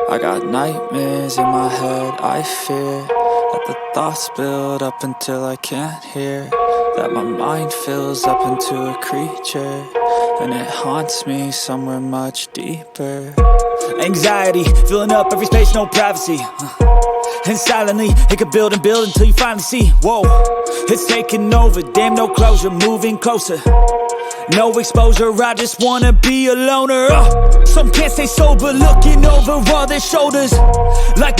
I got nightmares in my head, I fear that the thoughts build up until I can't hear, that my mind fills up into a creature, and it haunts me somewhere much deeper. Anxiety, filling up every space, no privacy. And silently, it could build and build until you finally see, whoa, it's taking over, damn no closure, moving closer. No exposure, I just wanna be a loner. Some can't stay sober, looking over all their shoulders like